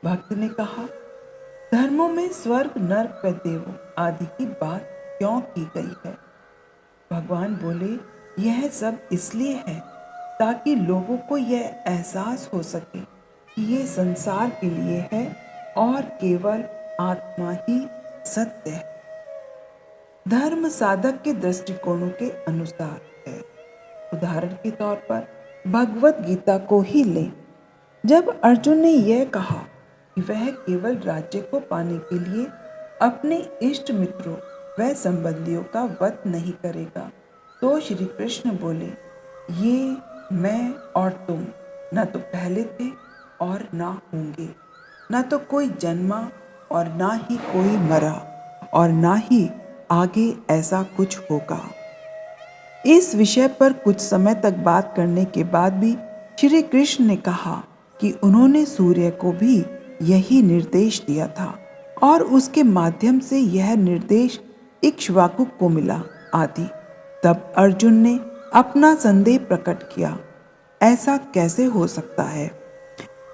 भक्त ने कहा, धर्मों में स्वर्ग नर्क व देवों आदि की बात क्यों की गई है? भगवान बोले, यह सब इसलिए है ताकि लोगों को यह एहसास हो सके कि ये संसार के लिए है और केवल आत्मा ही सत्य है। धर्म साधक के दृष्टिकोणों के अनुसार है। उदाहरण के तौर पर भगवत गीता को ही लें। जब अर्जुन ने यह कहा कि वह केवल राज्य को पाने के लिए अपने इष्ट मित्रों व संबंधियों का वध नहीं करेगा, तो श्री कृष्ण बोले, ये मैं और तुम न तो पहले थे और ना होंगे, न तो कोई जन्मा और ना ही कोई मरा और ना ही आगे ऐसा कुछ होगा। इस विषय पर कुछ समय तक बात करने के बाद भी श्री कृष्ण ने कहा कि उन्होंने सूर्य को भी यही निर्देश दिया था और उसके माध्यम से यह निर्देश इक्ष्वाकु को मिला आदि। तब अर्जुन ने अपना संदेह प्रकट किया, ऐसा कैसे हो सकता है?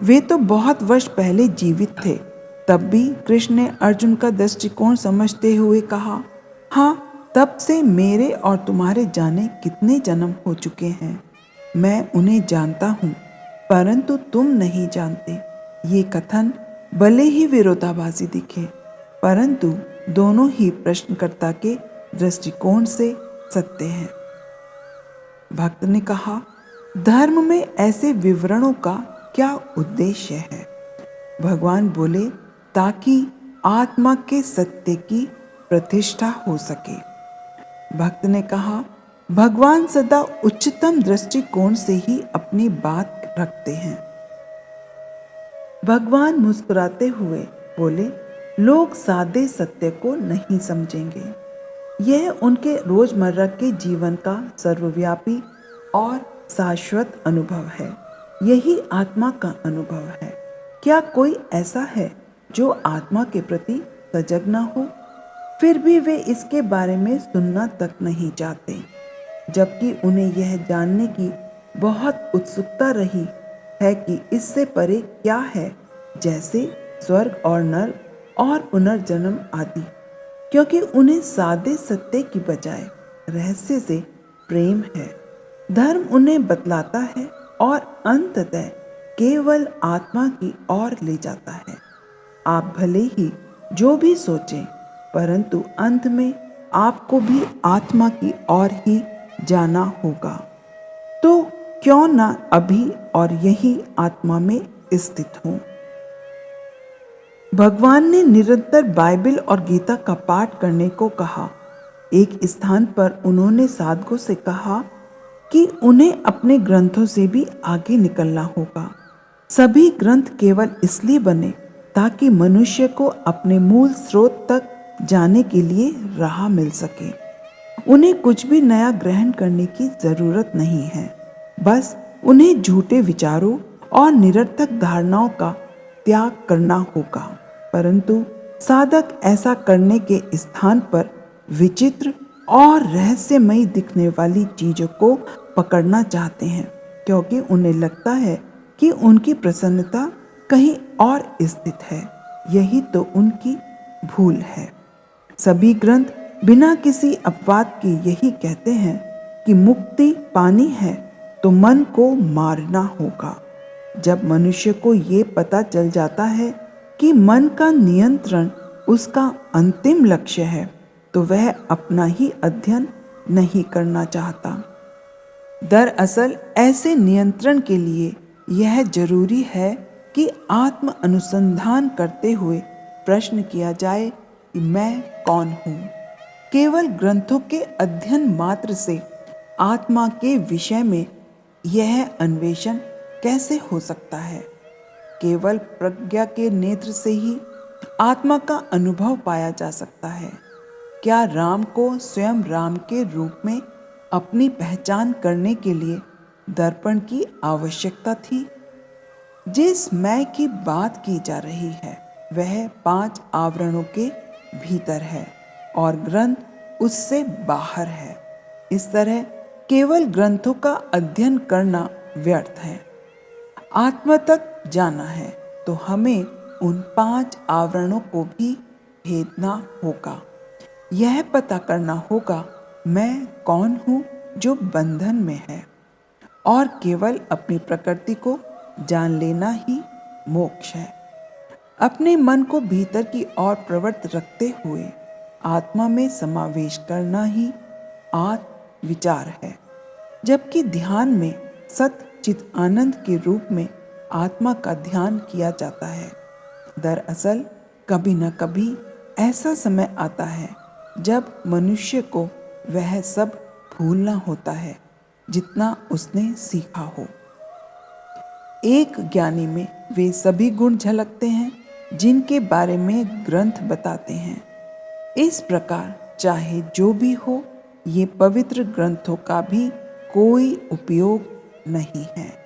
वे तो बहुत वर्ष पहले जीवित थे। तब भी कृष्ण ने अर्जुन का दृष्टिकोण समझते हुए कहा, हाँ, तब से मेरे और तुम्हारे जाने कितने जन्म हो चुके हैं। मैं उन्हें जानता हूँ, परंतु तुम नहीं जानते। ये कथन भले ही विरोधाभासी दिखे, परंतु दोनों ही प्रश्नकर्ता के दृष्टिकोण से सत्य हैं। भक्त ने कहा, धर्म में ऐसे विवरणों का क्या उद्देश्य है? भगवान बोले, ताकि आत्मा के सत्य की प्रतिष्ठा हो सके। भक्त ने कहा, भगवान सदा उच्चतम दृष्टिकोण से ही अपनी बात रखते हैं। भगवान मुस्कुराते हुए बोले, लोग सादे सत्य को नहीं समझेंगे। यह उनके रोजमर्रा के जीवन का सर्वव्यापी और शाश्वत अनुभव है। यही आत्मा का अनुभव है। क्या कोई ऐसा है जो आत्मा के प्रति सजग न हो? फिर भी वे इसके बारे में सुनना तक नहीं चाहते, जबकि उन्हें यह जानने की बहुत उत्सुकता रही है कि इससे परे क्या है, जैसे स्वर्ग और नर्क और पुनर्जन्म आदि। क्योंकि उन्हें सादे सत्य की बजाय रहस्य से प्रेम है। धर्म उन्हें बतलाता है और अंततः केवल आत्मा की ओर ले जाता है। आप भले ही जो भी सोचें, परंतु अंत में आपको भी आत्मा की ओर ही जाना होगा। तो क्यों ना अभी और यही आत्मा में स्थित हो। भगवान ने निरंतर बाइबल और गीता का पाठ करने को कहा। एक स्थान पर उन्होंने साधकों से कहा कि उन्हें अपने ग्रंथों से भी आगे निकलना होगा। सभी ग्रंथ केवल इसलिए बने ताकि मनुष्य को अपने मूल स्रोत तक जाने के लिए राह मिल सके। उन्हें कुछ भी नया ग्रहण करने की जरूरत नहीं है। बस उन्हें झूठे विचारों और निरर्थक धारणाओं का त्याग करना होगा। परंतु साधक ऐसा करने के स्थान पर विचित्र और रहस्यमयी दिखने वाली चीजों को पकड़ना चाहते हैं, क्योंकि उन्हें लगता है कि उनकी प्रसन्नता कहीं और स्थित है। यही तो उनकी भूल है। सभी ग्रंथ बिना किसी अपवाद के यही कहते हैं कि मुक्ति पानी है तो मन को मारना होगा। जब मनुष्य को ये पता चल जाता है कि मन का नियंत्रण उसका अंतिम लक्ष्य है, तो वह अपना ही अध्ययन नहीं करना चाहता। दरअसल ऐसे नियंत्रण के लिए यह जरूरी है कि आत्म अनुसंधान करते हुए प्रश्न किया जाए कि मैं कौन हूँ। केवल ग्रंथों के अध्ययन मात्र से आत्मा के विषय में यह अन्वेषण कैसे हो सकता है? केवल प्रज्ञा के नेत्र से ही आत्मा का अनुभव पाया जा सकता है। क्या राम को स्वयं राम के रूप में अपनी पहचान करने के लिए दर्पण की आवश्यकता थी? जिस मैं की बात की जा रही है वह 5 आवरणों के भीतर है और ग्रंथ उससे बाहर है। इस तरह केवल ग्रंथों का अध्ययन करना व्यर्थ है। आत्मा तक जाना है तो हमें उन 5 आवरणों को भी भेदना होगा। यह पता करना होगा मैं कौन हूँ जो बंधन में है, और केवल अपनी प्रकृति को जान लेना ही मोक्ष है। अपने मन को भीतर की ओर प्रवृत्त रखते हुए आत्मा में समावेश करना ही आत्म विचार है। जबकि ध्यान में सत चित आनंद के रूप में आत्मा का ध्यान किया जाता है। दरअसल कभी न कभी ऐसा समय आता है जब मनुष्य को वह सब भूलना होता है जितना उसने सीखा हो। एक ज्ञानी में वे सभी गुण झलकते हैं जिनके बारे में ग्रंथ बताते हैं। इस प्रकार चाहे जो भी हो, ये पवित्र ग्रंथों का भी कोई उपयोग नहीं है।